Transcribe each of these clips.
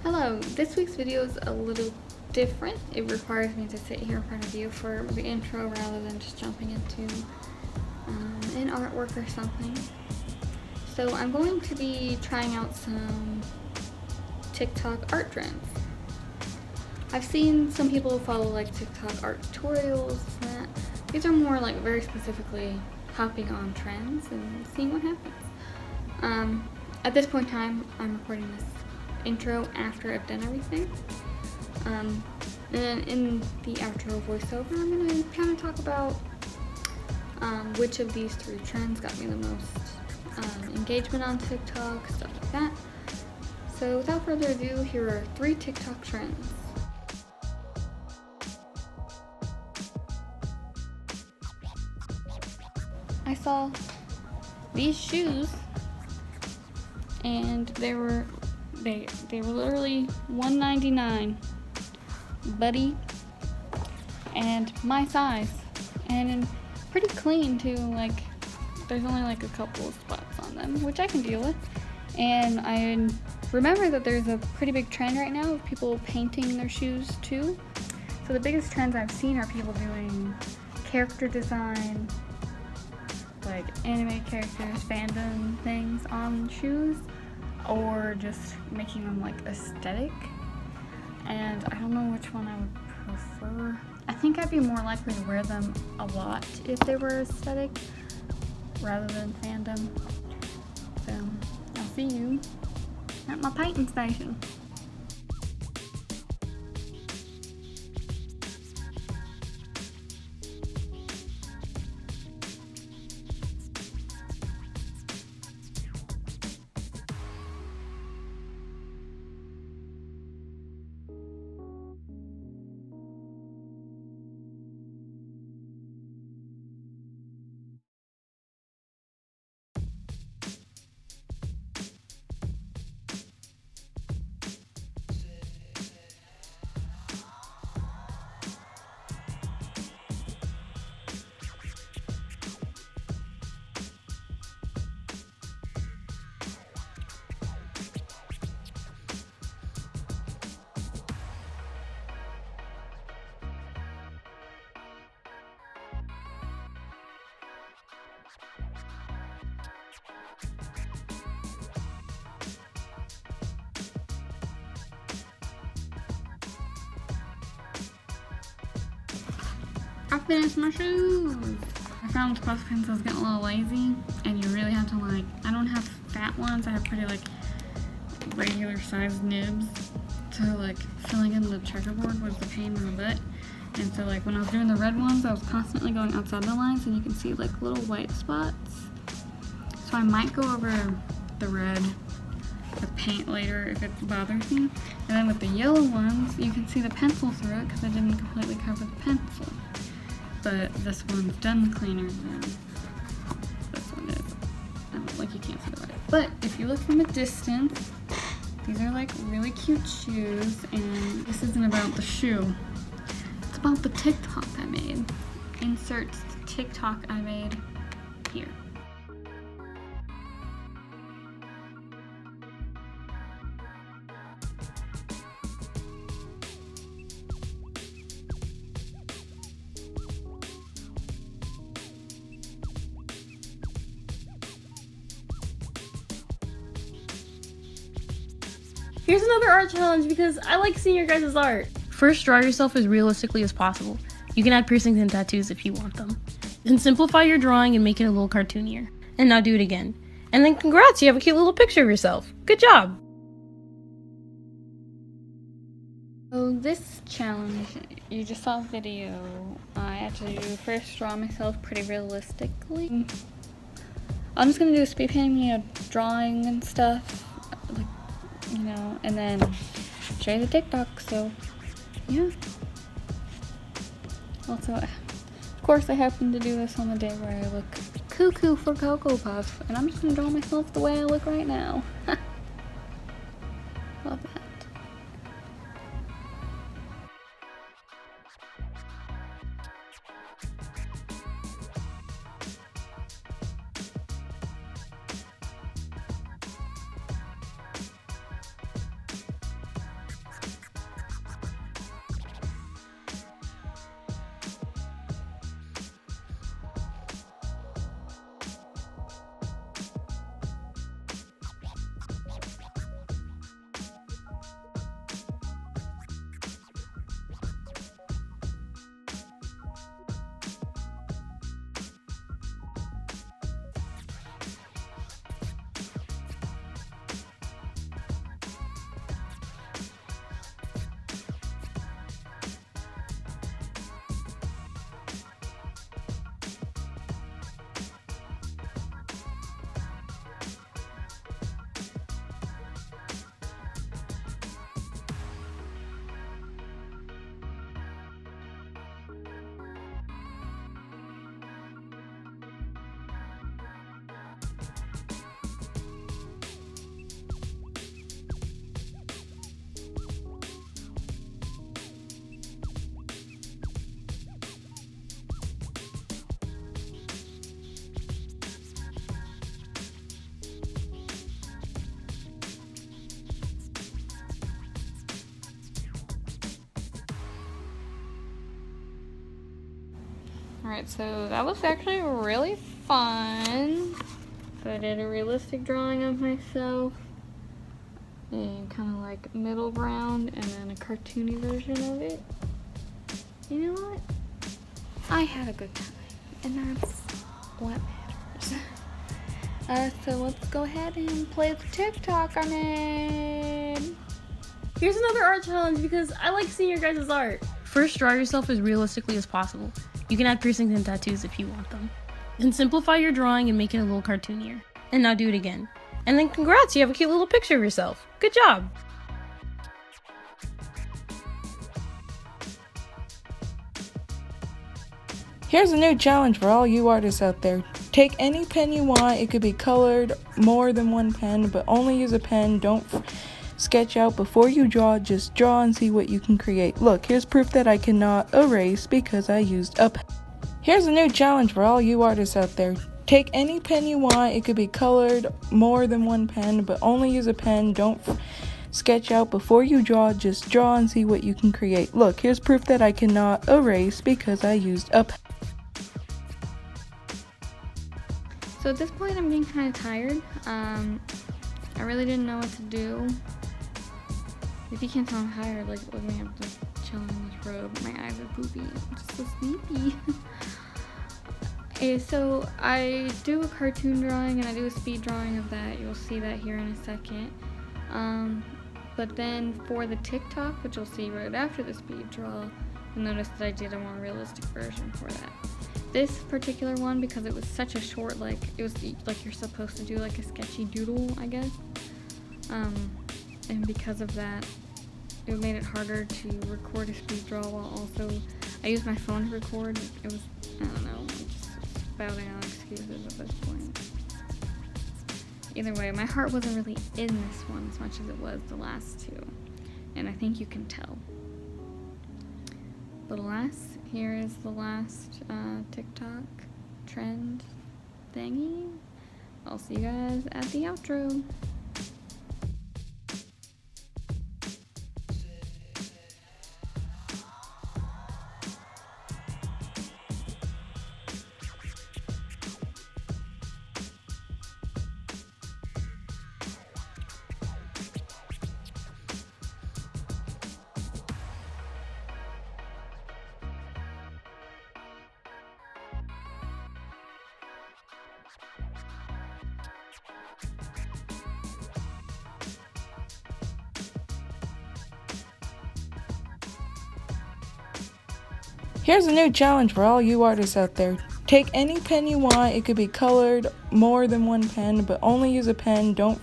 Hello, this week's video is a little different. It requires me to sit here in front of you for the intro rather than just jumping into an artwork or something. So I'm going to be trying out some TikTok art trends. I've seen some people follow like TikTok art tutorials and that. These are more like very specifically hopping on trends and seeing what happens. At this point in time, I'm recording this intro after I've done everything. And then in the outro voiceover, I'm going to kind of talk about which of these three trends got me the most engagement on TikTok, stuff like that. So without further ado, here are 3 TikTok trends. I saw these shoes and they were literally $1.99, buddy, and my size, and pretty clean too. Like there's only like a couple of spots on them, which I can deal with. And I remember that there's a pretty big trend right now of people painting their shoes too. So the biggest trends I've seen are people doing character design, like anime characters, fandom things on shoes, or just making them like aesthetic. And I don't know which one I would prefer. I think I'd be more likely to wear them a lot if they were aesthetic rather than fandom. So I'll see you at my painting station. I finished my shoes. I found clothespins I was getting a little lazy, and you really have to like, I don't have fat ones, I have pretty like regular sized nibs. So like filling in the checkerboard was the pain in the butt. And so like when I was doing the red ones, I was constantly going outside the lines, and you can see like little white spots. So I might go over the red with paint later if it bothers me. And then with the yellow ones, you can see the pencil through it because I didn't completely cover the pencil. But this one's done cleaner than this one is. Like you can't see the white. But if you look from a distance, these are like really cute shoes, and this isn't about the shoe. It's about the TikTok I made. Insert TikTok I made here. Here's another art challenge because I like seeing your guys' art. First, draw yourself as realistically as possible. You can add piercings and tattoos if you want them. Then simplify your drawing and make it a little cartoonier. And now do it again. And then congrats, you have a cute little picture of yourself. Good job! So this challenge, you just saw a video. I had to first draw myself pretty realistically. I'm just gonna do a speed painting of drawing and stuff, like, you know, and then show you the TikTok. So yeah. Also, of course, I happen to do this on the day where I look cuckoo for Cocoa Puff, and I'm just gonna draw myself the way I look right now. Love that. Alright, so that was actually really fun. So I did a realistic drawing of myself, and kind of like middle ground, and then a cartoony version of it. You know what? I had a good time, and that's what matters. So let's go ahead and play the TikTok I made. Here's another art challenge because I like seeing your guys' art. First, draw yourself as realistically as possible. You can add piercings and tattoos if you want them. Then simplify your drawing and make it a little cartoonier. And now do it again. And then congrats, you have a cute little picture of yourself. Good job! Here's a new challenge for all you artists out there. Take any pen you want. It could be colored, more than one pen, but only use a pen. Don't sketch out before you draw. Just draw and see what you can create. Look, here's proof that I cannot erase because I used a pen. Here's a new challenge for all you artists out there. Take any pen you want. It could be colored, more than one pen, but only use a pen. Don't sketch out before you draw. Just draw and see what you can create. Look, here's proof that I cannot erase because I used a pen. So at this point, I'm getting kind of tired. I really didn't know what to do. If you can't tell, I'm tired. Like, look at me, I'm just chilling in this robe. My eyes are poopy. I'm just so sleepy. Okay, so I do a cartoon drawing and I do a speed drawing of that. You'll see that here in a second. But then for the TikTok, which you'll see right after the speed draw, you'll notice that I did a more realistic version for that. This particular one, because it was such a short, like, it was like you're supposed to do like a sketchy doodle, I guess. And because of that, it made it harder to record a speed draw while also, I used my phone to record. It was, I don't know, just spouting out excuses at this point. Either way, my heart wasn't really in this one as much as it was the last two. And I think you can tell. But alas, here is the last TikTok trend thingy. I'll see you guys at the outro. Here's a new challenge for all you artists out there. Take any pen you want. It could be colored, more than one pen, but only use a pen. Don't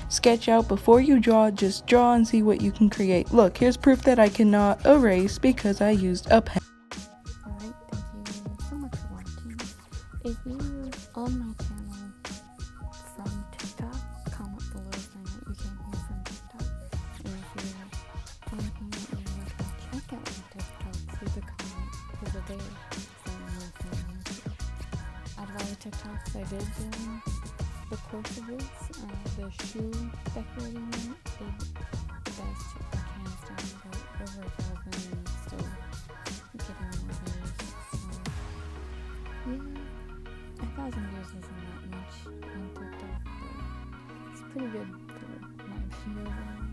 sketch out before you draw. Just draw and see what you can create. Look, here's proof that I cannot erase because I used a pen. Alright, thank you so much for watching. If you're on my channel from TikTok, comment below saying that you came here from TikTok. And if you're on here and you'd like to check out my TikTok, leave a comment over there saying you're from here. Out of all the TikToks I did during the course of this, the shoe decorating one did the best, like hands down, about over 1,000 and still getting more views. So yeah, 1,000 views isn't that much on TikTok, but it's pretty good for my videos.